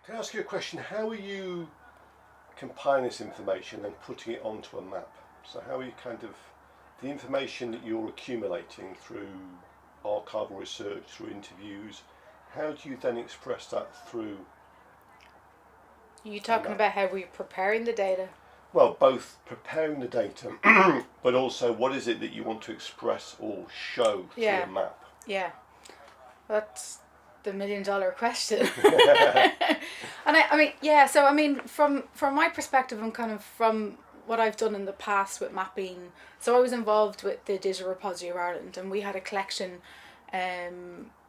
Can I ask you a question? How are you compiling this information and putting it onto a map? So how are you the information that you're accumulating through archival research, through interviews, how do you then express that through You a talking map? about how we're preparing the data? Well, both preparing the data, but also what is it that you want to express or show through a Yeah, map? yeah. That's the $1 million question. I mean, yeah. So I mean, from my perspective, and kind of from what I've done in the past with mapping. So I was involved with the Digital Repository of Ireland, and we had a collection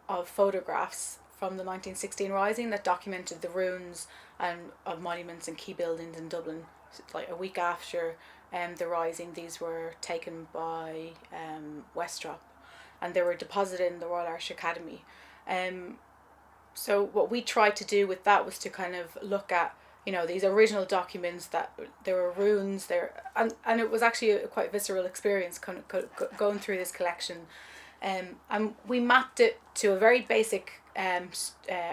of photographs from the 1916 Rising that documented the ruins and of monuments and key buildings in Dublin. Like a week after the Rising, these were taken by Westrop, and they were deposited in the Royal Irish Academy. Um, so what we tried to do with that was to kind of look at these original documents that there were runes there, and it was actually a quite visceral experience kind of going through this collection, and we mapped it to a very basic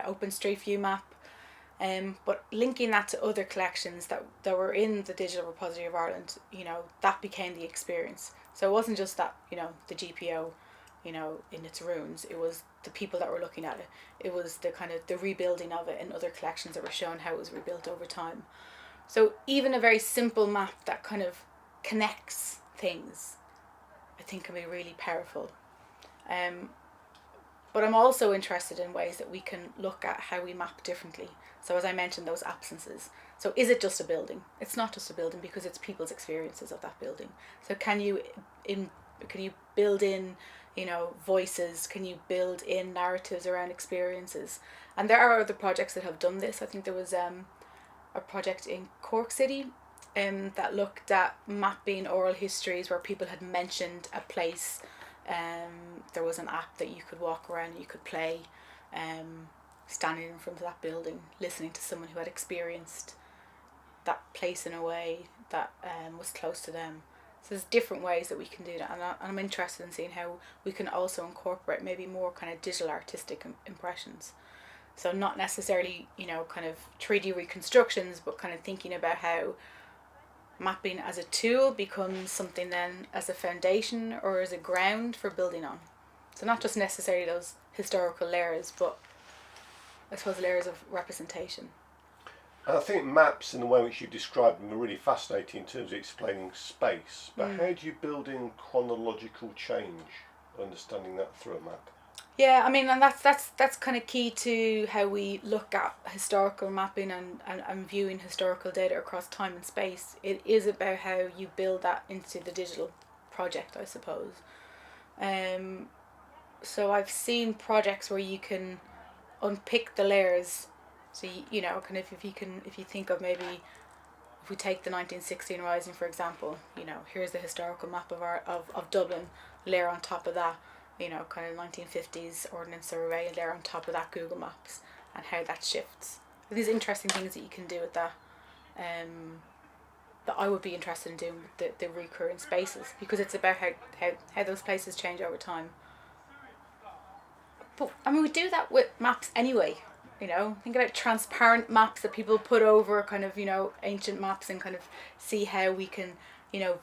open street view map, but linking that to other collections that were in the Digital Repository of Ireland, that became the experience. So it wasn't just that, the GPO, in its ruins. It was the people that were looking at it. It was the kind of the rebuilding of it in other collections that were showing how it was rebuilt over time. So even a very simple map that kind of connects things, I think can be really powerful. Um, but I'm also interested in ways that we can look at how we map differently. So as I mentioned, those absences. So is it just a building? It's not just a building because it's people's experiences of that building. So can you build in, voices? Can you build in narratives around experiences? And there are other projects that have done this. I think there was a project in Cork City that looked at mapping oral histories where people had mentioned a place. There was an app that you could walk around and you could play, standing in front of that building, listening to someone who had experienced that place in a way that was close to them. So there's different ways that we can do that, and I'm interested in seeing how we can also incorporate maybe more kind of digital artistic impressions. So not necessarily, kind of 3D reconstructions, but kind of thinking about how mapping as a tool becomes something then as a foundation or as a ground for building on. So not just necessarily those historical layers, but I suppose layers of representation. And I think maps, in the way in which you describe them, are really fascinating in terms of explaining space. But how do you build in chronological change, understanding that through a map? Yeah, I mean, and that's kind of key to how we look at historical mapping and viewing historical data across time and space. It is about how you build that into the digital project, I suppose. Um, so I've seen projects where you can unpick the layers. So kind of if you think of maybe if we take the 1916 Rising for example, here's the historical map of Dublin, layer on top of that, kind of 1950s Ordnance Survey, and layer on top of that Google Maps, and how that shifts. These interesting things that you can do with that, that I would be interested in doing with the recurrent spaces, because it's about how those places change over time. But I mean, we do that with maps anyway. Think about transparent maps that people put over kind of ancient maps and kind of see how we can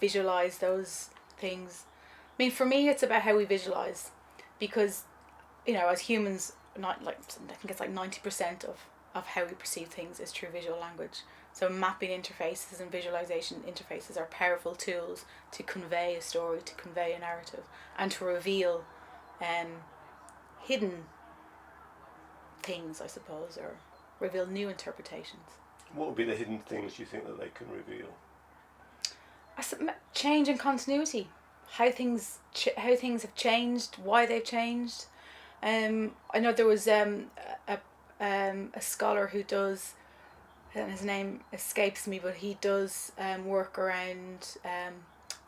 visualize those things. I mean, for me, it's about how we visualize, because as humans, not like I think it's like 90% of how we perceive things is through visual language. So mapping interfaces and visualization interfaces are powerful tools to convey a story, to convey a narrative, and to reveal hidden things, I suppose, or reveal new interpretations. What would be the hidden things you think that they can reveal? Change and continuity, how things have changed, why they've changed. I know there was a scholar who does, and his name escapes me, but he does work around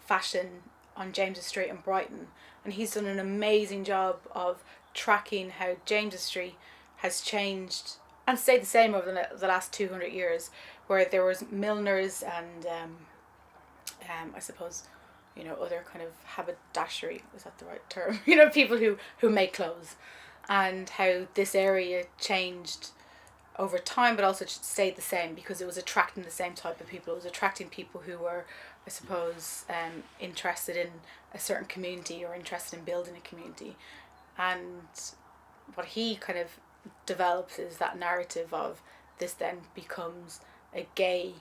fashion on James's Street in Brighton, and he's done an amazing job of tracking how James's Street has changed and stayed the same over the last 200 years, where there was milliners and I suppose other kind of haberdashery, is that the right term? People who make clothes, and how this area changed over time, but also stayed the same because it was attracting the same type of people. It was attracting people who were, I suppose, interested in a certain community or interested in building a community. And what he kind of develops is that narrative of this then becomes a gay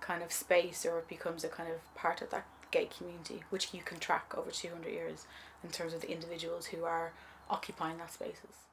kind of space, or it becomes a kind of part of that gay community, which you can track over 200 years in terms of the individuals who are occupying that spaces.